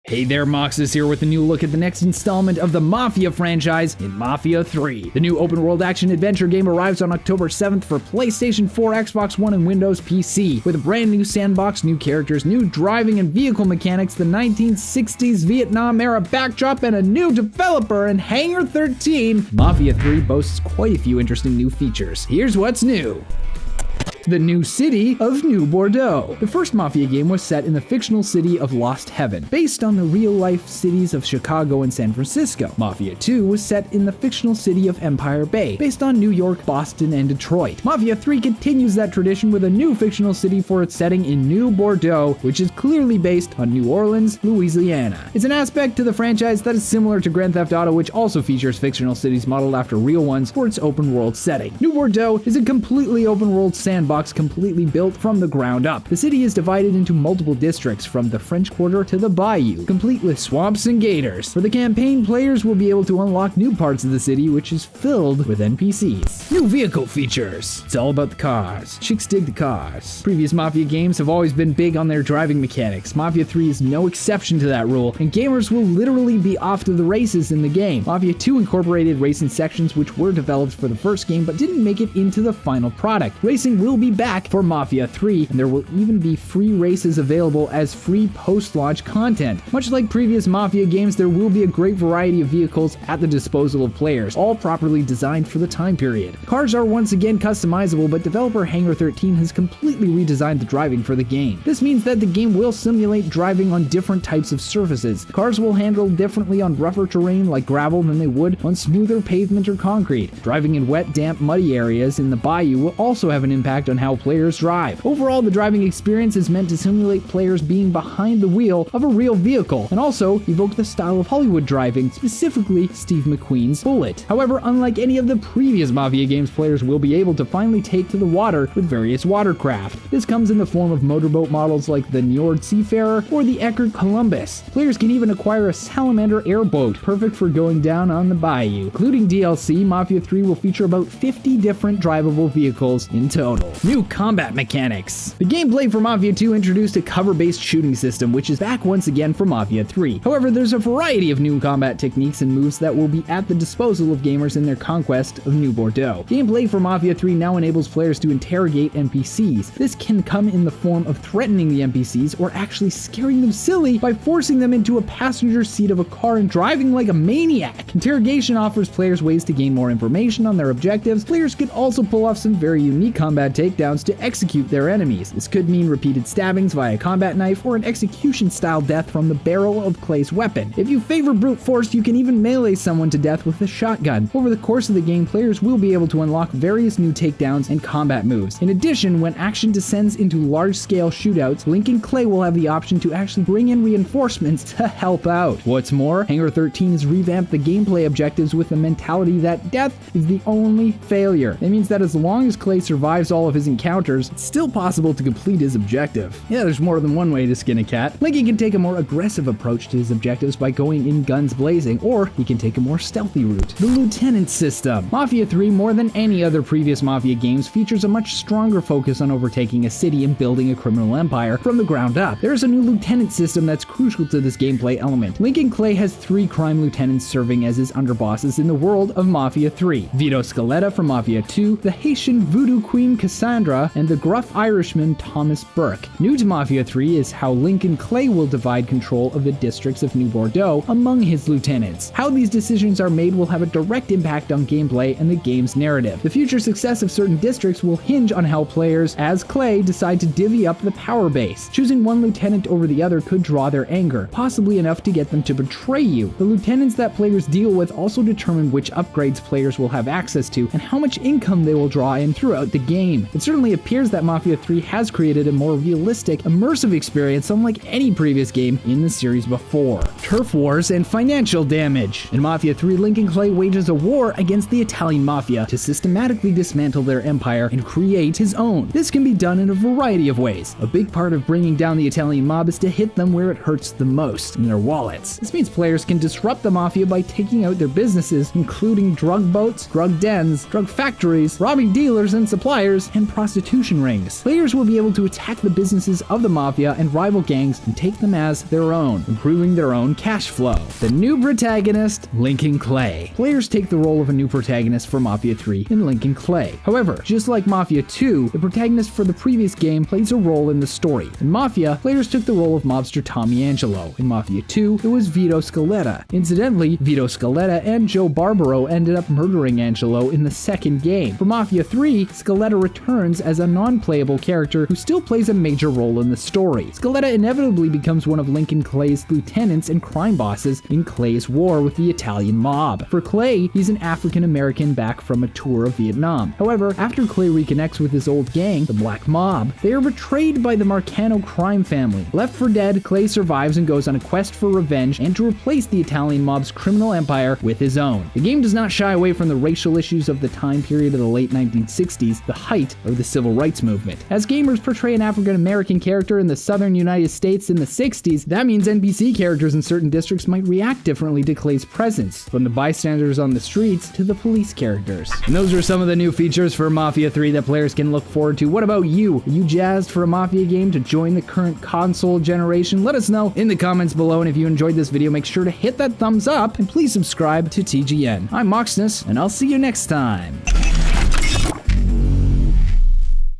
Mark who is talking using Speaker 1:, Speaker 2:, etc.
Speaker 1: Hey there, Moxus here with a new look at the next installment of the Mafia franchise in Mafia 3. The new open-world action-adventure game arrives on October 7th for PlayStation 4, Xbox One, and Windows PC. With a brand new sandbox, new characters, new driving and vehicle mechanics, the 1960s Vietnam-era backdrop, and a new developer in Hangar 13, Mafia 3 boasts quite a few interesting new features. Here's what's new. The new city of New Bordeaux. The first Mafia game was set in the fictional city of Lost Heaven, based on the real-life cities of Chicago and San Francisco. Mafia 2 was set in the fictional city of Empire Bay, based on New York, Boston, and Detroit. Mafia 3 continues that tradition with a new fictional city for its setting in New Bordeaux, which is clearly based on New Orleans, Louisiana. It's an aspect to the franchise that is similar to Grand Theft Auto, which also features fictional cities modeled after real ones for its open-world setting. New Bordeaux is a completely open-world sandbox completely built from the ground up. The city is divided into multiple districts from the French Quarter to the Bayou, complete with swamps and gators. For the campaign, players will be able to unlock new parts of the city, which is filled with NPCs. New vehicle features. It's all about the cars. Chicks dig the cars. Previous Mafia games have always been big on their driving mechanics. Mafia 3 is no exception to that rule, and gamers will literally be off to the races in the game. Mafia 2 incorporated racing sections which were developed for the first game but didn't make it into the final product. Racing will be back for Mafia 3, and there will even be free races available as free post-launch content. Much like previous Mafia games, there will be a great variety of vehicles at the disposal of players, all properly designed for the time period. Cars are once again customizable, but developer Hangar 13 has completely redesigned the driving for the game. This means that the game will simulate driving on different types of surfaces. Cars will handle differently on rougher terrain like gravel than they would on smoother pavement or concrete. Driving in wet, damp, muddy areas in the bayou will also have an impact on how players drive. Overall, the driving experience is meant to simulate players being behind the wheel of a real vehicle, and also evoke the style of Hollywood driving, specifically Steve McQueen's Bullet. However, unlike any of the previous Mafia games, players will be able to finally take to the water with various watercraft. This comes in the form of motorboat models like the Njord Seafarer or the Eckerd Columbus. Players can even acquire a Salamander airboat, perfect for going down on the bayou. Including DLC, Mafia 3 will feature about 50 different drivable vehicles in total. New combat mechanics. The gameplay for Mafia 2 introduced a cover-based shooting system, which is back once again for Mafia 3. However, there's a variety of new combat techniques and moves that will be at the disposal of gamers in their conquest of New Bordeaux. Gameplay for Mafia 3 now enables players to interrogate NPCs. This can come in the form of threatening the NPCs or actually scaring them silly by forcing them into a passenger seat of a car and driving like a maniac. Interrogation offers players ways to gain more information on their objectives. Players could also pull off some very unique combat takedowns to execute their enemies. This could mean repeated stabbings via a combat knife or an execution-style death from the barrel of Clay's weapon. If you favor brute force, you can even melee someone to death with a shotgun. Over the course of the game, players will be able to unlock various new takedowns and combat moves. In addition, when action descends into large-scale shootouts, Link and Clay will have the option to actually bring in reinforcements to help out. What's more, Hangar 13 has revamped the gameplay objectives with the mentality that death is the only failure. That means that as long as Clay survives all of his encounters, it's still possible to complete his objective. Yeah, there's more than one way to skin a cat. Link can take a more aggressive approach to his objectives by going in guns blazing, or he can take a more stealthy route. The Lieutenant System. Mafia 3, more than any other previous Mafia games, features a much stronger focus on overtaking a city and building a criminal empire from the ground up. There is a new Lieutenant System that's crucial to this gameplay element. Link and Clay has 3 crime lieutenants serving as his underbosses in the world of Mafia 3. Vito Scaletta from Mafia 2, the Haitian voodoo queen Cassandra, and the gruff Irishman Thomas Burke. New to Mafia 3 is how Link and Clay will divide control of the districts of New Bordeaux among his lieutenants. How these decisions are made will have a direct impact on gameplay and the game's narrative. The future success of certain districts will hinge on how players, as Clay, decide to divvy up the power base. Choosing one lieutenant over the other could draw their anger, possibly enough to get them to betray you. The lieutenants that players deal with also determine which upgrades players will have access to and how much income they will draw in throughout the game. It certainly appears that Mafia 3 has created a more realistic, immersive experience unlike any previous game in the series before. Turf wars and financial damage. In Mafia 3, Link and Clay wages a war against the Italian Mafia to systematically dismantle their empire and create his own. This can be done in a variety of ways. A big part of bringing down the Italian mob is to hit them where it hurts the most, in their wallets. This means players can disrupt the Mafia by taking out their businesses, including drug boats, drug dens, drug factories, robbing dealers and suppliers, and and prostitution rings. Players will be able to attack the businesses of the Mafia and rival gangs and take them as their own, improving their own cash flow. The new protagonist, Lincoln Clay. Players take the role of a new protagonist for Mafia 3 in Lincoln Clay. However, just like Mafia 2, the protagonist for the previous game plays a role in the story. In Mafia, players took the role of mobster Tommy Angelo. In Mafia 2, it was Vito Scaletta. Incidentally, Vito Scaletta and Joe Barbaro ended up murdering Angelo in the second game. For Mafia 3, Scaletta returns as a non-playable character who still plays a major role in the story. Scaletta inevitably becomes one of Lincoln Clay's lieutenants and crime bosses in Clay's war with the Italian mob. For Clay, he's an African-American back from a tour of Vietnam. However, after Clay reconnects with his old gang, the Black Mob, they are betrayed by the Marcano crime family. Left for dead, Clay survives and goes on a quest for revenge and to replace the Italian mob's criminal empire with his own. The game does not shy away from the racial issues of the time period of the late 1960s, the height of the civil rights movement. As gamers portray an African-American character in the southern United States in the 60s, that means NPC characters in certain districts might react differently to Clay's presence, from the bystanders on the streets to the police characters. And those are some of the new features for Mafia 3 that players can look forward to. What about you? Are you jazzed for a Mafia game to join the current console generation? Let us know in the comments below, and if you enjoyed this video, make sure to hit that thumbs up and please subscribe to TGN. I'm Moxness, and I'll see you next time.